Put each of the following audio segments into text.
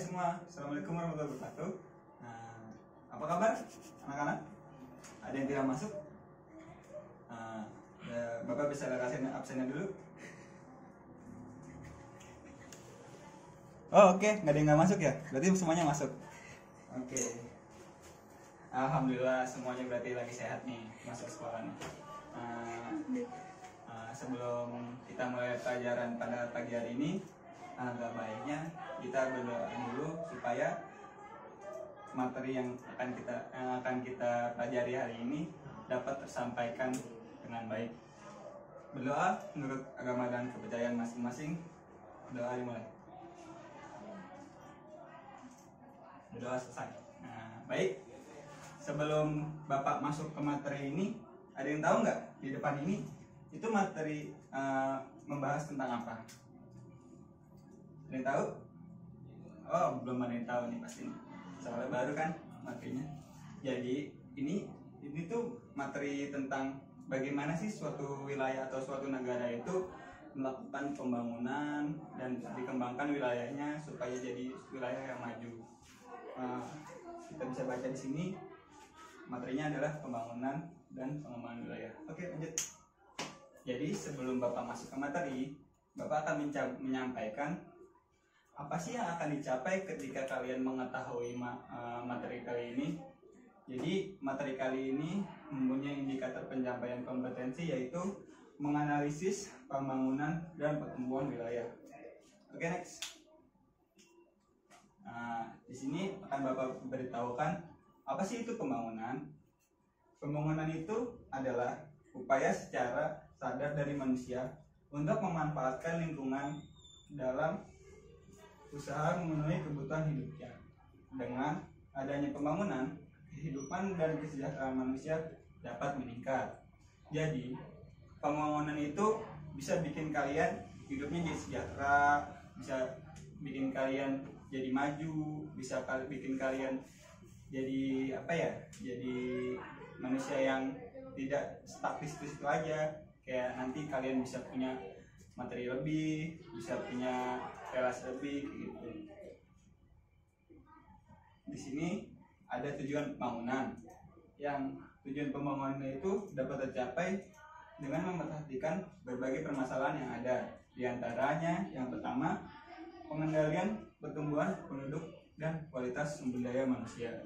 semua, Assalamualaikum warahmatullahi wabarakatuh. Apa kabar anak-anak? Ada yang tidak masuk? Bapak bisa kasih absennya dulu. Oh oke, nggak ada yang nggak masuk ya? Berarti semuanya masuk. Oke. Alhamdulillah semuanya berarti lagi sehat nih masuk sekolah nih. Sebelum kita mulai pelajaran pada pagi hari ini, agak baiknya kita berdoa dulu supaya materi yang akan kita pelajari hari ini dapat tersampaikan dengan baik. Berdoa menurut agama dan kepercayaan masing-masing. Berdoa dimulai. Berdoa selesai. Baik. Sebelum Bapak masuk ke materi ini, ada yang tahu nggak di depan ini itu materi membahas tentang apa? Ada yang tahu? Oh, belum ada yang tahu nih pasti. Soalnya baru kan materinya. Jadi ini tuh materi tentang bagaimana sih suatu wilayah atau suatu negara itu melakukan pembangunan dan dikembangkan wilayahnya supaya jadi wilayah yang maju. Kita bisa baca di sini materinya adalah pembangunan dan pengembangan wilayah. Oke, lanjut. Jadi sebelum Bapak masuk ke materi, Bapak akan menyampaikan apa sih yang akan dicapai ketika kalian mengetahui materi kali ini. Jadi materi kali ini mempunyai indikator pencapaian kompetensi, yaitu menganalisis pembangunan dan pertumbuhan wilayah. Oke, next. Di sini akan Bapak beritahukan apa sih itu pembangunan. Pembangunan itu adalah upaya secara sadar dari manusia untuk memanfaatkan lingkungan dalam usaha memenuhi kebutuhan hidupnya. Dengan adanya pembangunan, kehidupan dan kesejahteraan manusia dapat meningkat. Jadi, pembangunan itu bisa bikin kalian hidupnya jadi sejahtera, bisa bikin kalian jadi maju, bisa bikin kalian jadi jadi manusia yang tidak statis di situ aja. Kayak nanti kalian bisa punya materi lebih, bisa punya relasi lebih gitu. Di sini ada tujuan pembangunan. Yang tujuan pembangunan itu dapat tercapai dengan memperhatikan berbagai permasalahan yang ada. Di antaranya yang pertama, pengendalian pertumbuhan penduduk dan kualitas sumber daya manusia.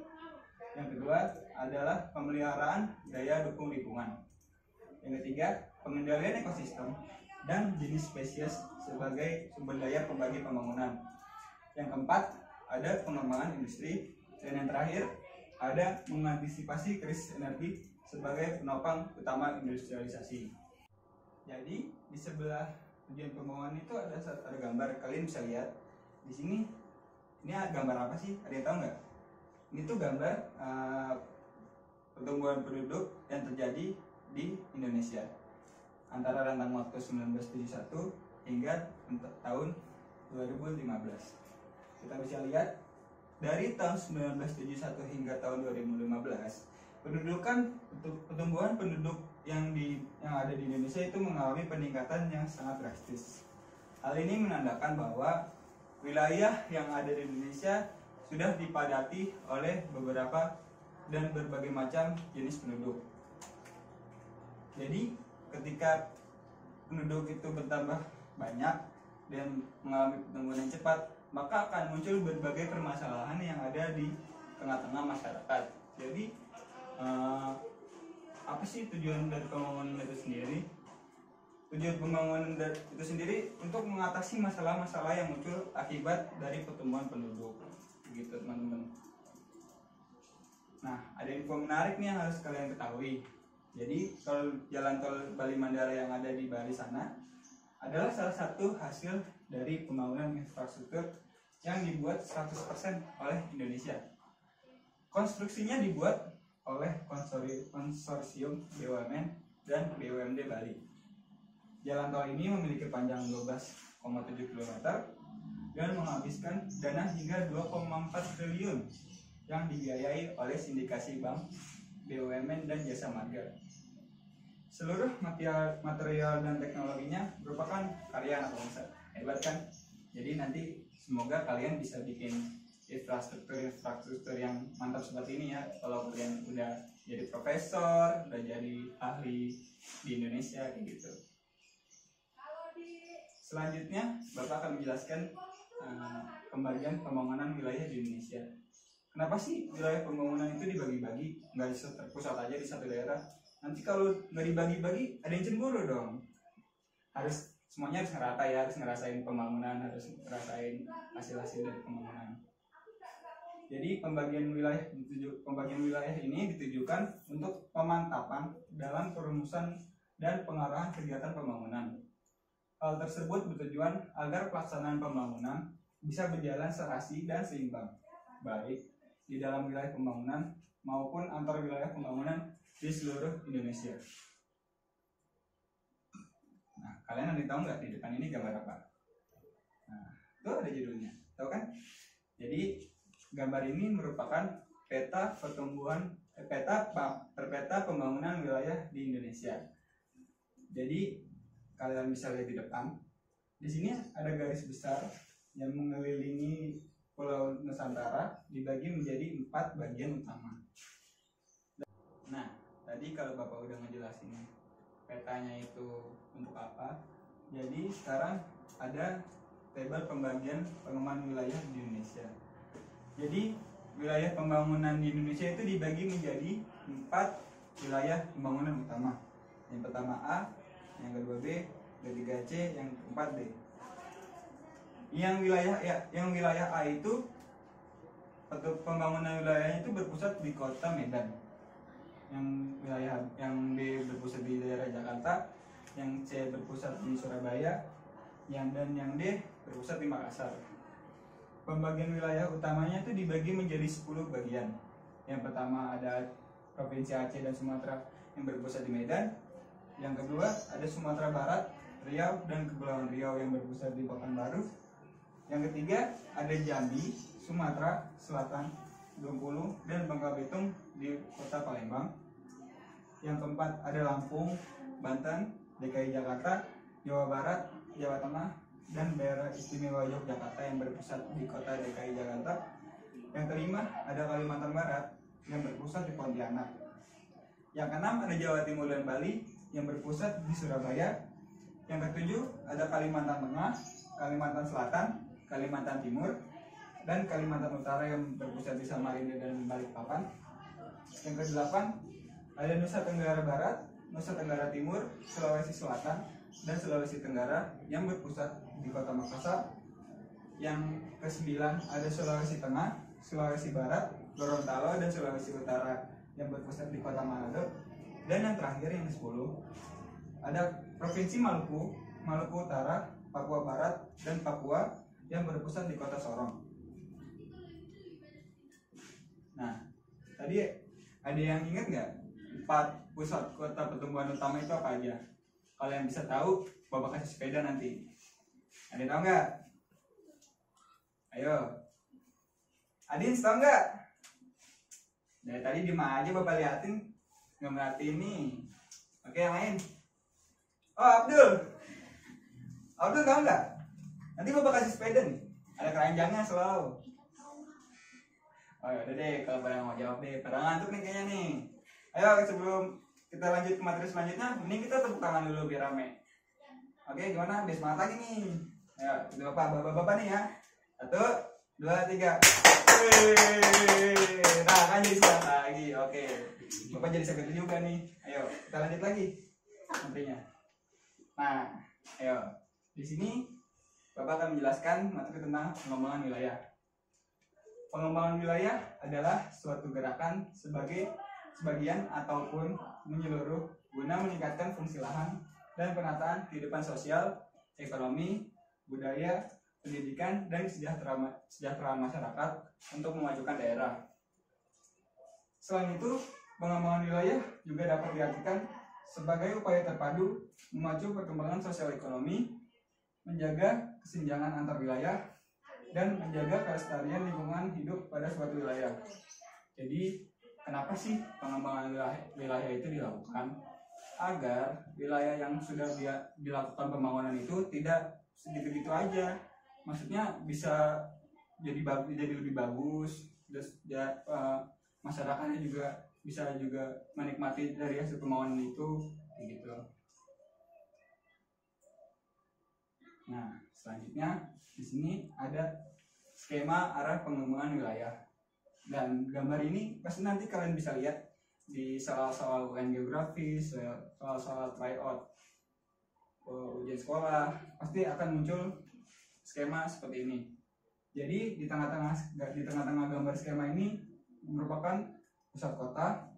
Yang kedua adalah pemeliharaan daya dukung lingkungan. Yang ketiga, pengendalian ekosistem dan jenis spesies sebagai sumber daya pembagi pembangunan. Yang keempat, ada pengembangan industri. Dan yang terakhir, ada mengantisipasi krisis energi sebagai penopang utama industrialisasi. Jadi, di sebelah tujuan pembangunan itu ada gambar. Kalian bisa lihat di sini. Ini gambar apa sih? Ada yang tahu nggak? Ini tuh gambar pertumbuhan penduduk yang terjadi di Indonesia antara rentang waktu 1971 hingga tahun 2015. Kita bisa lihat dari tahun 1971 hingga tahun 2015, pertumbuhan penduduk yang ada di Indonesia itu mengalami peningkatan yang sangat drastis. Hal ini menandakan bahwa wilayah yang ada di Indonesia sudah dipadati oleh beberapa dan berbagai macam jenis penduduk. Jadi ketika penduduk itu bertambah banyak dan mengalami pertumbuhan yang cepat, maka akan muncul berbagai permasalahan yang ada di tengah-tengah masyarakat. Jadi apa sih tujuan dari pembangunan itu sendiri? Tujuan pembangunan itu sendiri untuk mengatasi masalah-masalah yang muncul akibat dari pertumbuhan penduduk. Begitu teman-teman. Nah, ada info menarik nih yang harus kalian ketahui. Jadi kalau jalan tol Bali Mandara yang ada di Bali sana adalah salah satu hasil dari pembangunan infrastruktur yang dibuat 100% oleh Indonesia. Konstruksinya dibuat oleh konsorsium BUMN dan BUMD Bali. Jalan tol ini memiliki panjang 12,7 km dan menghabiskan dana hingga 2,4 triliun yang dibiayai oleh sindikasi bank, BUMN, dan jasa marga. Seluruh material dan teknologinya merupakan karya anak bangsa. Hebat kan? Jadi nanti semoga kalian bisa bikin infrastruktur yang mantap seperti ini ya. Kalau kalian udah jadi profesor, udah jadi ahli di Indonesia kayak gitu. Selanjutnya Bapak akan menjelaskan pembagian pembangunan wilayah di Indonesia. Kenapa sih wilayah pembangunan itu dibagi-bagi, nggak terpusat aja di satu daerah? Nanti kalau nggak dibagi-bagi ada yang cemburu dong. Harus semuanya harus ngerata ya, harus ngerasain pembangunan, harus ngerasain hasil-hasil dari pembangunan. Jadi pembagian wilayah ini ditujukan untuk pemantapan dalam perumusan dan pengarahan kegiatan pembangunan. Hal tersebut bertujuan agar pelaksanaan pembangunan bisa berjalan serasi dan seimbang, baik di dalam wilayah pembangunan maupun antar wilayah pembangunan di seluruh Indonesia. Nah, kalian ada tahu nggak di depan ini gambar apa? Nah, itu ada judulnya, tahu kan? Jadi gambar ini merupakan peta pembangunan wilayah di Indonesia. Jadi kalian bisa lihat di depan, di sini ada garis besar yang mengelilingi Pulau Nusantara dibagi menjadi 4 bagian utama. Nah, tadi kalau Bapak udah ngejelasin petanya itu untuk apa, jadi sekarang ada tabel pembagian pengembangan wilayah di Indonesia. Jadi wilayah pembangunan di Indonesia itu dibagi menjadi 4 wilayah pembangunan utama. Yang pertama A, yang kedua B, ketiga C, yang keempat D. Yang wilayah A itu pembangunan wilayahnya itu berpusat di kota Medan. Yang B berpusat di daerah Jakarta, yang C berpusat di Surabaya, yang D berpusat di Makassar. Pembagian wilayah utamanya itu dibagi menjadi 10 bagian. Yang pertama ada Provinsi Aceh dan Sumatera yang berpusat di Medan. Yang kedua ada Sumatera Barat, Riau, dan Kepulauan Riau yang berpusat di Pekanbaru. Yang ketiga ada Jambi, Sumatera Selatan, Bengkulu, dan Bangka Belitung di kota Palembang. Yang keempat ada Lampung, Banten, DKI Jakarta, Jawa Barat, Jawa Tengah, dan daerah istimewa Yogyakarta yang berpusat di kota DKI Jakarta. Yang kelima ada Kalimantan Barat yang berpusat di Pontianak. Yang keenam ada Jawa Timur dan Bali yang berpusat di Surabaya. Yang ketujuh ada Kalimantan Tengah, Kalimantan Selatan, Kalimantan Timur, dan Kalimantan Utara yang berpusat di Samarinda dan Balikpapan. Yang kedelapan ada Nusa Tenggara Barat, Nusa Tenggara Timur, Sulawesi Selatan, dan Sulawesi Tenggara yang berpusat di kota Makassar. Yang kesembilan ada Sulawesi Tengah, Sulawesi Barat, Gorontalo, dan Sulawesi Utara yang berpusat di kota Manado. Dan yang terakhir yang ke-10 ada Provinsi Maluku, Maluku Utara, Papua Barat, dan Papua yang berpusat di kota Sorong. Nah, tadi ada yang ingat nggak 4 pusat kota pertumbuhan utama itu apa aja? Kalau yang bisa tahu, Bapak kasih sepeda nanti. Ada yang tahu nggak? Ayo. Adin tahu nggak? Dari tadi diem aja Bapak liatin, nggak merhatiin nih. Oke, yang lain. Oh, Abdul tahu nggak? Nanti Bapak kasih sepeda nih. Ada keranjangnya selalu. Oh ya udah deh, kalau pada mau jawab deh. Pada ngantuk nih kayaknya nih. Ayo sebelum kita lanjut ke materi selanjutnya, mending kita tepuk tangan dulu biar rame. Oke, gimana? Biar semangat lagi nih. Ayo, itu bapak nih ya. 1, 2, 3. Nah, kan jadi semangat lagi. Oke. Bapak jadi seger juga nih. Ayo, kita lanjut lagi materinya. Nah, ayo. Di sini Bapak akan menjelaskan materi tentang pengembangan wilayah. Pengembangan wilayah adalah suatu gerakan sebagian ataupun menyeluruh guna meningkatkan fungsi lahan dan penataan kehidupan sosial, ekonomi, budaya, pendidikan, dan kesejahteraan masyarakat untuk memajukan daerah. Selain itu, pengembangan wilayah juga dapat diartikan sebagai upaya terpadu memacu perkembangan sosial ekonomi, menjaga kesenjangan antar wilayah, dan menjaga kelestarian lingkungan hidup pada suatu wilayah. Jadi, kenapa sih pengembangan wilayah itu dilakukan? Agar wilayah yang sudah dilakukan pembangunan itu tidak segitu-gitu aja. Maksudnya bisa jadi lebih bagus, terus ya masyarakatnya juga bisa juga menikmati dari hasil pembangunan itu kayak gitu. Nah, selanjutnya di sini ada skema arah pengembangan wilayah. Dan gambar ini pasti nanti kalian bisa lihat di soal-soal UN geografi, soal-soal tryout ujian sekolah, pasti akan muncul skema seperti ini. Jadi di tengah-tengah gambar skema ini merupakan pusat kota,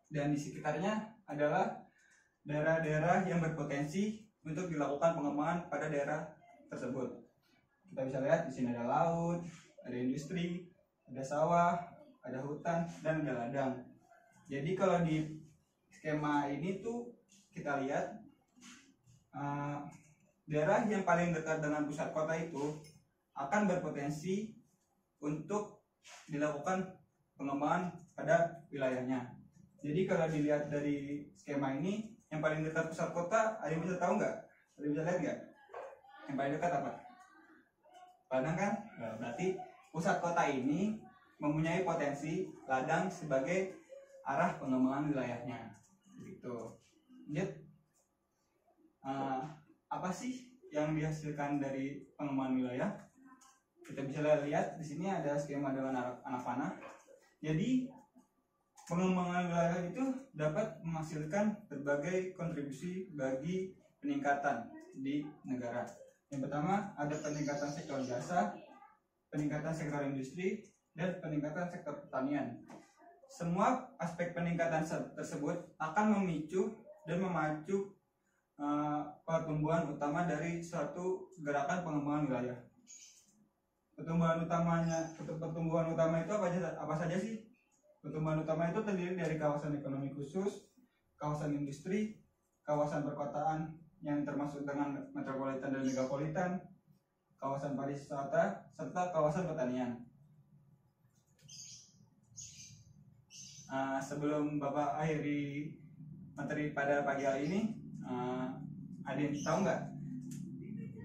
dan di sekitarnya adalah daerah-daerah yang berpotensi untuk dilakukan pengembangan pada daerah tersebut. Kita bisa lihat di sini ada laut, ada industri, ada sawah, ada hutan, dan ada ladang. Jadi kalau di skema ini tuh kita lihat daerah yang paling dekat dengan pusat kota itu akan berpotensi untuk dilakukan pengembangan pada wilayahnya. Jadi kalau dilihat dari skema ini, yang paling dekat pusat kota, ada yang bisa tahu nggak? Ada yang bisa lihat nggak? Yang paling dekat apa? Ladang kan? Nah, berarti pusat kota ini mempunyai potensi ladang sebagai arah pengembangan wilayahnya. Gitu. Lihat apa sih yang dihasilkan dari pengembangan wilayah? Kita bisa lihat di sini ada skema dengan anak panah. Jadi pengembangan wilayah itu dapat menghasilkan berbagai kontribusi bagi peningkatan di negara. Yang pertama ada peningkatan sektor jasa, peningkatan sektor industri, dan peningkatan sektor pertanian. Semua aspek peningkatan tersebut akan memicu dan memacu pertumbuhan utama dari suatu gerakan pengembangan wilayah. Pertumbuhan utama itu apa saja sih? Pertumbuhan utama itu terdiri dari kawasan ekonomi khusus, kawasan industri, kawasan perkotaan yang termasuk dengan metropolitan dan megapolitan, kawasan pariwisata, serta kawasan pertanian. Sebelum Bapak akhiri materi pada pagi hari ini, ada yang tahu nggak?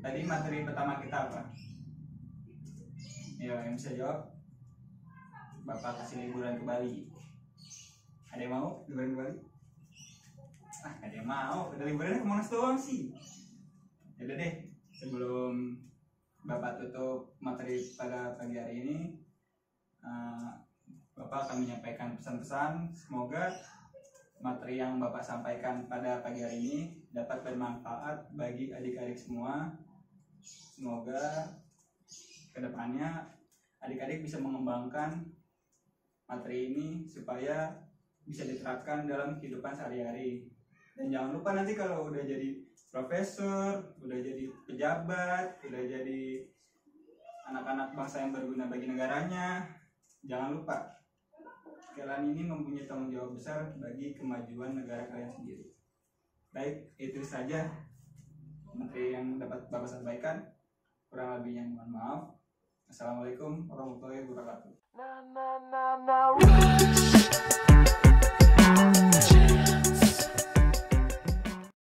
Tadi materi pertama kita apa? Ya, yang bisa jawab. Bapak kasih liburan ke Bali. Ada yang mau liburan ke Bali? Ada yang mau. Udah liburannya ke Monas doang sih. Yaudah deh, sebelum Bapak tutup materi pada pagi hari ini, Bapak akan menyampaikan pesan-pesan. Semoga materi yang Bapak sampaikan pada pagi hari ini dapat bermanfaat bagi adik-adik semua. Semoga kedepannya adik-adik bisa mengembangkan materi ini supaya bisa diterapkan dalam kehidupan sehari-hari. Dan jangan lupa nanti kalau udah jadi profesor, udah jadi pejabat, udah jadi anak-anak bangsa yang berguna bagi negaranya, jangan lupa kalian ini mempunyai tanggung jawab besar bagi kemajuan negara kalian sendiri. Baik, itu saja materi yang dapat Bapak sampaikan. Kurang lebihnya mohon maaf. Assalamualaikum warahmatullahi wabarakatuh.